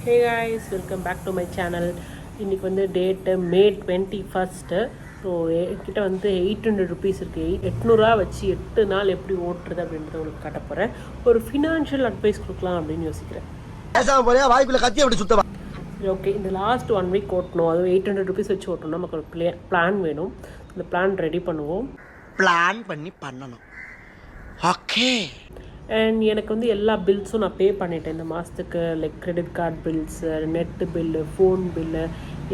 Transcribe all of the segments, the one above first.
Hey guys, welcome back to my channel. இன்றைக்கி வந்து date மே 21. So என்கிட்ட வந்து 800 ருபீஸ் இருக்குது. 800 வச்சு 8 நாள் எப்படி ஓட்டுறது அப்படின்றத உங்களுக்கு காட்ட போகிறேன். ஒரு ஃபினான்ஷியல் அட்வைஸ் கொடுக்கலாம் அப்படின்னு யோசிக்கிறேன். சரி, ஓகே, இந்த லாஸ்ட் 1 வீக் ஓட்டணும், அதுவும் 800 ருபீஸ் வச்சு ஓட்டணும். நமக்கு ஒரு பிளான் வேணும். இந்த பிளான் ரெடி பண்ணுவோம். பிளான் பண்ணணும். ஓகே. அண்ட் எனக்கு வந்து எல்லா பில்ஸும் நான் பே பண்ணிட்டேன் இந்த மாதத்துக்கு. Like credit card bills, net bill, phone bill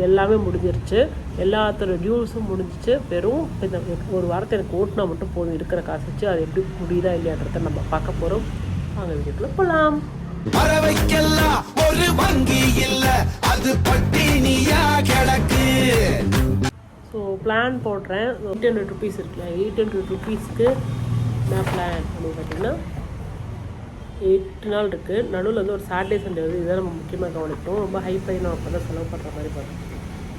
எல்லாமே முடிஞ்சிருச்சு. எல்லாத்தோட டியூஸும் முடிஞ்சிச்சு. வெறும் இந்த ஒரு வாரத்தை எனக்கு ஓட்டினா மட்டும் போதும் இருக்கிற காசு வச்சு. அது எப்படி முடியுதா இல்லையான்றதை நம்ம பார்க்க போகிறோம். வாங்க வீட்டுக்குள்ள போகலாம். பறவைக்கெல்லாம் ஒரு வங்கி இல்ல, அது பட்டினியா கிடக்கு. ஸோ பிளான் போடுறேன். 800 ருபீஸ் இருக்குல்ல, 800 ருபீஸ்க்கு நான் பிளான் அப்படின்னு பார்த்தீங்கன்னா 8 நாள் இருக்குது. நடுவில் வந்து ஒரு சாட்டர்டே சண்டே வந்து இதை நம்ம முக்கியமாக கவனிக்கணும். ரொம்ப ஹைஃபை நான் அப்போ தான் செலவு பண்ணுற மாதிரி பார்த்தேன்.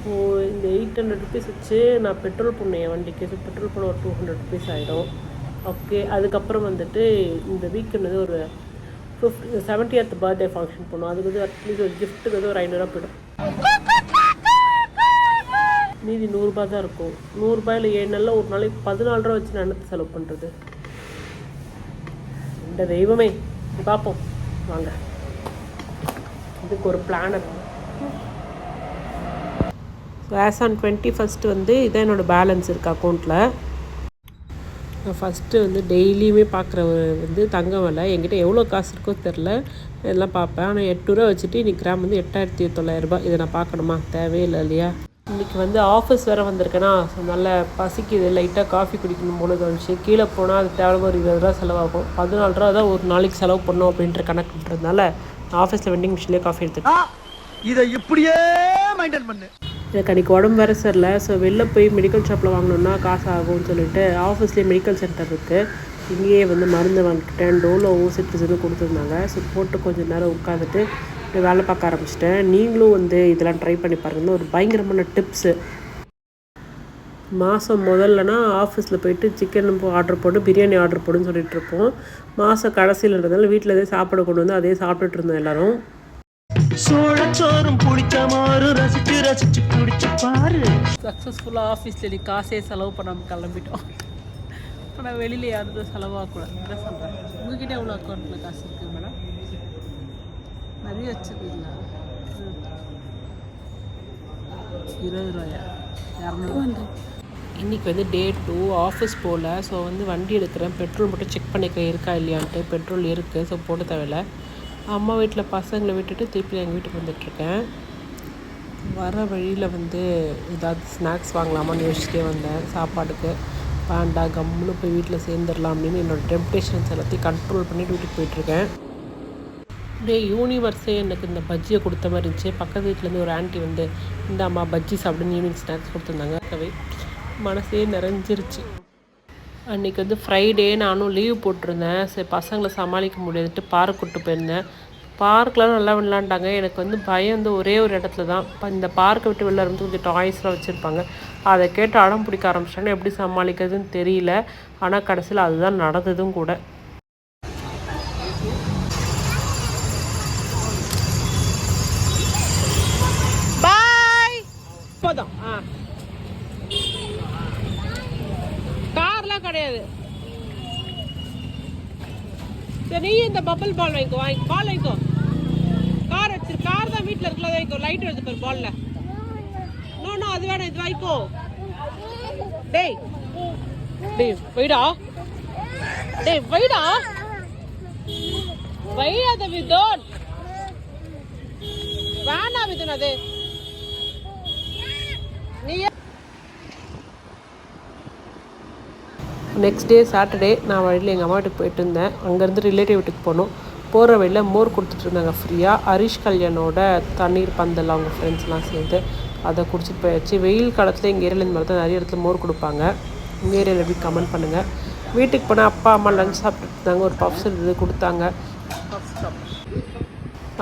ஸோ இந்த 800 ருபீஸ் வச்சு நான் பெட்ரோல் போடணும் என் வண்டிக்கு. ஸோ பெட்ரோல் போட ஒரு 200 ருபீஸ் ஆகிடும். ஓகே, அதுக்கப்புறம் வந்துட்டு இந்த வீக்கெண்ட் வந்து ஒரு 70th பர்த்டே ஃபங்க்ஷன் போகணும். அதுக்கு வந்து அட்லீஸ்ட் ஒரு கிஃப்ட்டுக்கு வந்து ஒரு 500 போய்டும். மீதி 100 ரூபா தான் இருக்கும். 100 ரூபாயில் 7 நாளில் ஒரு நாளைக்கு 14 ரூபா வச்சு நான் என்னத்தை செலவு பண்ணுறது? இந்த தெய்வமே, பார்ப்போம் வாங்க. இதுக்கு ஒரு பிளான் இருக்கும். ஸோ ஆஸ் ஆன் 21 வந்து இதான் என்னோடய பேலன்ஸ் இருக்குது அக்கௌண்ட்டில். நான் ஃபஸ்ட்டு வந்து டெய்லியுமே பார்க்குற வந்து தங்கம் விலை. என்கிட்ட எவ்வளோ காசு இருக்கோ தெரில, இதெல்லாம் பார்ப்பேன். ஆனால் 8 ரூபா வச்சுட்டு இன்றைக்கி கிராம் வந்து 8900 ரூபாய். இதை நான் பார்க்கணுமா? தேவையில்லை இல்லையா? இன்றைக்கி வந்து ஆஃபீஸ் வேறு வந்திருக்கேன்னா, ஸோ நல்லா பசிக்குது. லைட்டாக காஃபி குடிக்கணும் போல தோணுச்சு. கீழே போனால் அது தேவையான ஒரு 20 ரூபா செலவாகும். 14 ரூபா தான் ஒரு நாளைக்கு செலவு பண்ணோம் அப்படின்ற கணக்குன்றதுனால ஆஃபீஸில் வெண்டிங் மிஷின்லேயே காஃபி எடுத்துட்டேன். இதை இப்படியே மெயின்டைன் பண்ணு. எனக்கு அன்றைக்கி உடம்பு வேறு சரியில்லை. ஸோ வெளில போய் மெடிக்கல் ஷாப்பில் வாங்கணுன்னா காசு ஆகும்னு சொல்லிட்டு ஆஃபீஸ்லேயே மெடிக்கல் சென்டர் இருக்குது. இங்கேயே வந்து மருந்து வாங்கிக்கிட்டேன். டோலோவும் சிட்ரிசனும் கொடுத்துருந்தாங்க. ஸோ போட்டு கொஞ்சம் நேரம் உட்காந்துட்டு வேலை பார்க்க ஆரம்பிச்சிட்டேன். நீங்களும் வந்து இதெல்லாம் ட்ரை பண்ணி பாருங்கள். ஒரு பயங்கரமான டிப்ஸு. மாதம் முதல்லனா ஆஃபீஸில் போயிட்டு சிக்கன் ஆர்டர் போட்டு பிரியாணி ஆர்டர் போடுன்னு சொல்லிட்டு இருப்போம். மாதம் கடைசியில்ன்றதால வீட்டில் எதே சாப்பாடு கொண்டு வந்து அதே சாப்பிட்டுட்டு இருந்தோம் எல்லோரும். சோளச்சோறும் பிடிச்ச மாதிரி ரசிச்சு குடிச்சு பாரு. சக்ஸஸ்ஃபுல்லாக ஆஃபீஸில் நீ காசே செலவு பண்ணாமல் கிளம்பிட்டோம். ஆனால் வெளியில் யாரும் செலவாகக்கூடாது. என்ன சொல்கிறேன்? உங்ககிட்ட எவ்வளோ அக்கௌண்ட்டில் காசு இருக்குது மேடம்? நிறைய வச்சுருக்கீங்களா? 20 ரூபாயா? 200. இன்றைக்கி வந்து டே 2 ஆஃபீஸ் போகல. ஸோ வந்து வண்டி எடுக்கிறேன். பெட்ரோல் மட்டும் செக் பண்ணிக்க இருக்கா இல்லையான்ட்டு. பெட்ரோல் இருக்குது, ஸோ போட தேவையில்லை. அம்மா வீட்டில் பசங்களை விட்டுட்டு திருப்பி எங்கள் வீட்டுக்கு வந்துட்டுருக்கேன். வர வழியில் வந்து ஏதாவது ஸ்நாக்ஸ் வாங்கலாமான்னு யோசிச்சுட்டே வந்தேன். சாப்பாட்டுக்கு வேண்டா, கம்முன்னு போய் வீட்டில் சேர்ந்துடலாம் அப்படின்னு என்னோடய டெம்ப்டேஷன்ஸ் எல்லாத்தையும் கண்ட்ரோல் பண்ணிவிட்டு வீட்டுக்கு போயிட்டுருக்கேன். டே யூனிவர்ஸே எனக்கு இந்த பஜ்ஜியை கொடுத்த மாதிரி இருந்துச்சு. பக்கத்து வீட்டிலேருந்து ஒரு ஆண்டி வந்து இந்த அம்மா பஜ்ஜி சாப்பிடுன்னு ஈவினிங் ஸ்நாக்ஸ் கொடுத்துருந்தாங்க. மனசே நிறைஞ்சிருச்சு. அன்றைக்கி வந்து ஃப்ரைடே, நானும் லீவ் போட்டிருந்தேன். சரி, பசங்களை சமாளிக்க முடியாதுட்டு பார்க் கூப்பிட்டு போயிருந்தேன். பார்க்கெலாம் நல்லா விளாண்டாங்க. எனக்கு வந்து பயம் வந்து ஒரே ஒரு இடத்துல தான். இப்போ இந்த பார்க்கை விட்டு வெளில இருந்து கொஞ்சம் டாய்ஸ்லாம் வச்சுருப்பாங்க. அதை கேட்டு அடம் பிடிக்க ஆரம்பிச்சிட்டாங்க. எப்படி சமாளிக்கிறதுன்னு தெரியல. ஆனால் கடைசியில் அதுதான் நடந்ததும் கூட. கார்லாம் கிடையாது. சரி, நீ இந்த பபிள் பால் வாங்கிக்கோ. பால் வாங்கிக்கோ. கார் வச்சிரு. கார் தான் வீட்டில் இருக்கல, வாங்கிக்கோ. லைட் எடுத்துக்கோ பாலில். நோ அது வேணாம், இது வாங்கிக்கோ. டேய் வைடா. டேய் வைடா. வைடாத விதோன். வேணா விதோன். அது நீ நெக்ஸ்ட் டே சாட்டர்டே நான் வழியில் எங்கள் அம்மா வீட்டுக்கு போயிட்டு இருந்தேன். அங்கேருந்து ரிலேட்டிவ் வீட்டுக்கு போனோம். போகிற வழியில் மோர் கொடுத்துட்ருந்தாங்க ஃப்ரீயாக. ஹரிஷ் கல்யாணோட தண்ணீர் பந்தல் அவங்க ஃப்ரெண்ட்ஸ்லாம் சேர்ந்து அதை குடிச்சிட்டு போயாச்சு. வெயில் காலத்தில் எங்கள் ஏரியாவில் இந்த மாதிரி தான் நிறைய இடத்துல மோர் கொடுப்பாங்க. உங்கள் ஏரியாவில் எப்படி கமெண்ட் பண்ணுங்கள். வீட்டுக்கு போனால் அப்பா அம்மா லஞ்ச் சாப்பிட்டுட்டு இருந்தாங்க. ஒரு பஃப்ஸ் இது கொடுத்தாங்க.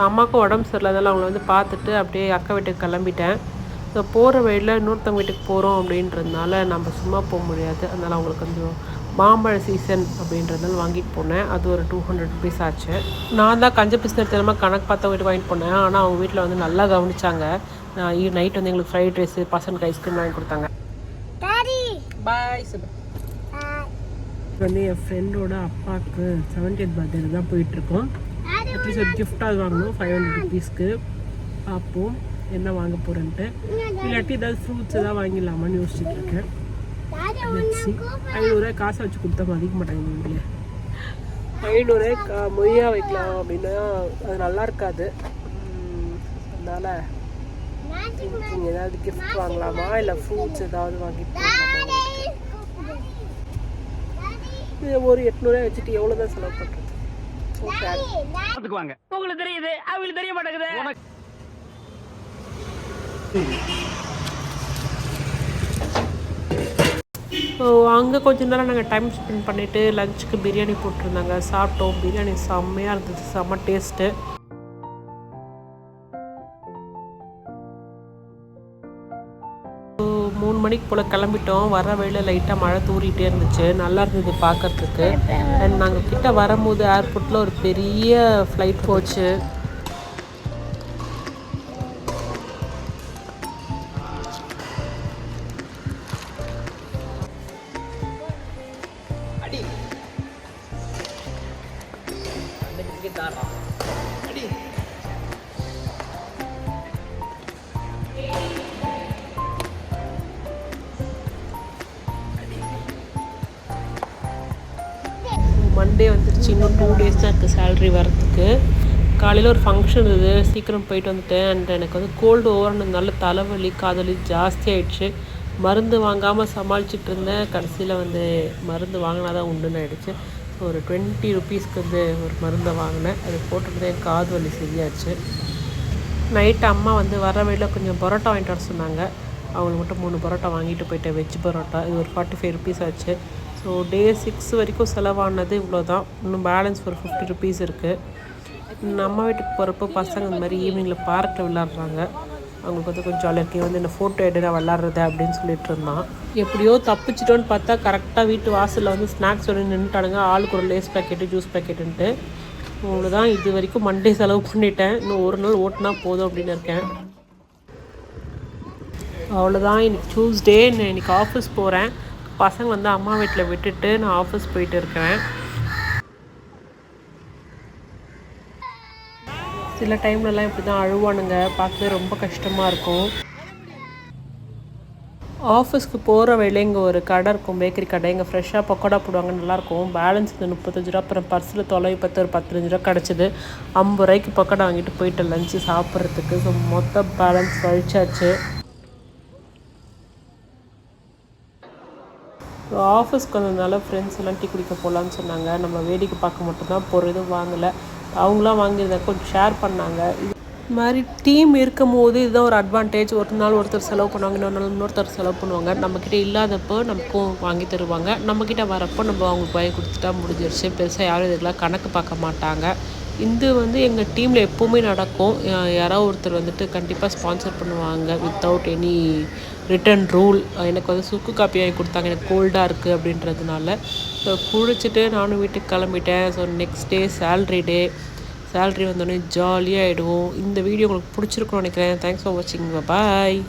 அம்மாவுக்கும் உடம்பு சரியில்லாதனால அவங்கள வந்து பார்த்துட்டு அப்படியே அக்கா வீட்டுக்கு கிளம்பிட்டேன். போகிற வழியில் இன்னொருத்தவங்க வீட்டுக்கு போகிறோம் அப்படின்றதுனால நம்ம சும்மா போக முடியாது. அதனால் அவங்களுக்கு கொஞ்சம் மாம்பழ சீசன் அப்படின்றதால வாங்கிட்டு போனேன். அது ஒரு 200 ருபீஸ் ஆச்சு. நான் தான் கஞ்ச பிஸ்னஸ் கணக்கு பார்த்த வீட்டு வாங்கிட்டு போனேன். ஆனால் அவங்க வீட்டில் வந்து நல்லா கவனிச்சாங்க. நைட் வந்து எங்களுக்கு ஃப்ரைட் ரைஸு பசங்களுக்கு ஐஸ்கிரீம் வாங்கி கொடுத்தாங்க. பாய் சுபா. வந்து என் ஃப்ரெண்டோட அப்பாவுக்கு 70th பர்த்டே தான் போயிட்டுருக்கோம். அட்லீஸ்ட் ஒரு கிஃப்டாக வாங்கணும் 500 ருபீஸ்க்கு. பார்ப்போம் என்ன வாங்க போகிறேன்ட்டு. இல்லாட்டி ஏதாவது ஃப்ரூட்ஸ் எதாவது வாங்கிடலாமான்னு யோசிச்சுட்டு இருக்கேன். 500 காசை வச்சு கொடுத்தா மதிக்க மாட்டாங்க வீட்டில். 500 மொய்யாக வைக்கலாம் அப்படின்னா அது நல்லா இருக்காது. அதனால் ஏதாவது கிஃப்ட் வாங்கலாமா இல்லை ஃப்ரூட்ஸ் ஏதாவது வாங்கிட்டு ஒரு 800 வச்சுட்டு எவ்வளோ தான் செலவு பண்ணுறது? உங்களுக்கு தெரியுது, அவங்களுக்கு தெரிய மாட்டேங்குது. ஸோ அங்கே கொஞ்ச நேரம் நாங்கள் டைம் ஸ்பெண்ட் பண்ணிவிட்டு லஞ்சுக்கு பிரியாணி போட்டிருந்தாங்க. சாப்பிட்டோம். பிரியாணி செம்மையாக இருந்தது, செம்ம டேஸ்ட்டு. ஸோ 3 மணிக்கு போல் கிளம்பிட்டோம். வர வழியில் லைட்டாக மழை தூறிகிட்டே இருந்துச்சு. நல்லா இருந்தது பார்க்குறதுக்கு. அண்ட் நாங்கள் கிட்டே வரும்போது ஏர்போர்ட்டில் ஒரு பெரிய ஃப்ளைட் போச்சு. மண்டே வந்துருச்சு. இன்னும் 2 டேஸ் தான் இருக்குது சேலரி வரத்துக்கு. காலையில் ஒரு ஃபங்க்ஷன் இருந்தது, சீக்கிரம் போயிட்டு வந்துட்டேன். அண்ட் எனக்கு வந்து கோல்டு ஓவர்னதுனால தலைவலி காதலி ஜாஸ்தி ஆகிடுச்சு. மருந்து வாங்காமல் சமாளிச்சுட்டு இருந்தேன். கடைசியில் வந்து மருந்து வாங்கினா தான் உண்டுன்னு ஆகிடுச்சு. ஸோ ஒரு 20 ருபீஸ்க்கு வந்து ஒரு மருந்தை வாங்கினேன். அது போட்டுட்டு என் காது வலி சரியாச்சு. நைட்டு அம்மா வந்து வர வழியில் கொஞ்சம் பரோட்டா வாங்கிட்டு வர சொன்னாங்க. அவங்களுக்கு மட்டும் 3 பரோட்டா வாங்கிட்டு போயிட்டேன், வெஜ் பரோட்டா. இது ஒரு 45 ருபீஸ் ஆச்சு. ஸோ டே 6 வரைக்கும் செலவானது இவ்வளோ தான். இன்னும் பேலன்ஸ் ஒரு 50 ருபீஸ் இருக்குது. நம்ம வீட்டுக்கு போகிறப்போ பசங்க இந்த மாதிரி ஈவினிங்கில் பார்க்கில் விளாட்றாங்க. அவங்களுக்கு வந்து கொஞ்சம் ஜாலியாக இருக்குது. வந்து என்ன ஃபோட்டோ எடுக்க விளாட்றது அப்படின்னு சொல்லிட்டு இருந்தான். எப்படியோ தப்பிச்சிட்டோன்னு பார்த்தா கரெக்டாக வீட்டு வாசலில் வந்து ஸ்நாக்ஸ் ஒன்று நின்றுட்டானுங்க. ஆளுக்கு ஒரு லேஸ் பேக்கெட்டு ஜூஸ் பேக்கெட்டுன்ட்டு. அவ்வளோதான். இது வரைக்கும் மண்டே செலவு பண்ணிட்டேன். இன்னும் ஒரு நாள் ஓட்டினா போதும் அப்படின்னு இருக்கேன். அவ்வளோதான். இன்றைக்கி டியூஸ்டே. நான் இன்றைக்கி ஆஃபீஸ் போகிறேன். பசங்க வந்து அம்மா வீட்டில் விட்டுட்டு நான் ஆஃபீஸ் போயிட்டு இருக்கிறேன். சில டைம்லலாம் இப்படி தான் அழுவானுங்க. பார்க்கவே ரொம்ப கஷ்டமாக இருக்கும். ஆஃபீஸ்க்கு போகிற வழியில் இங்கே ஒரு கடை இருக்கும், பேக்கரி கடை. இங்கே ஃப்ரெஷ்ஷாக பக்கோடா போடுவாங்க, நல்லாயிருக்கும். பேலன்ஸ் இந்த 35 ரூபா. அப்புறம் பர்ஸில் தொலை பத்து ஒரு 15 ரூபா கிடச்சிது. 50 ரூபாய்க்கு பக்கோடா வாங்கிட்டு போயிட்டு லஞ்சு சாப்பிட்றதுக்கு. ஸோ மொத்த பேலன்ஸ் கழிச்சாச்சு. ஆஃபீஸ்க்கு வந்ததுனால ஃப்ரெண்ட்ஸ் எல்லாம் டீ குடிக்க போகலான்னு சொன்னாங்க. நம்ம வேடிக்கை பார்க்க மட்டும்தான் போகிற எதுவும் வாங்கலை. அவங்களாம் வாங்கியிருந்தா கொஞ்சம் ஷேர் பண்ணாங்க. இது மாதிரி டீம் இருக்கும் போது இதுதான் ஒரு அட்வான்டேஜ். ஒரு நாள் ஒருத்தர் செலவு பண்ணுவாங்க, இன்னொரு நாள் இன்னொருத்தர் செலவு பண்ணுவாங்க. நம்மக்கிட்ட இல்லாதப்போ நமக்கும் வாங்கி தருவாங்க. நம்மக்கிட்ட வரப்போ நம்ம அவங்களுக்கு வாங்கி கொடுத்துட்டா முடிஞ்சிருச்சு. பெருசாக யாரும் இதுக்கெல்லாம் கணக்கு பார்க்க மாட்டாங்க. இது வந்து எங்கள் டீமில் எப்போவுமே நடக்கும். யாராவது ஒருத்தர் வந்துட்டு கண்டிப்பாக ஸ்பான்சர் பண்ணுவாங்க வித்தவுட் எனி ரிட்டன் ரூல். எனக்கு வந்து சுக்கு காப்பி வாங்கி கொடுத்தாங்க, எனக்கு கோல்டாக இருக்குது அப்படின்றதுனால. ஸோ குளிச்சுட்டு நானும் வீட்டுக்கு கிளம்பிட்டேன். ஸோ நெக்ஸ்ட் டே சேலரி வந்தோடனே ஜாலியாக ஆகிடுவோம். இந்த வீடியோ உங்களுக்கு பிடிச்சிருக்குன்னு நினைக்கிறேன். தேங்க்ஸ் ஃபார் வாட்சிங். பாய்.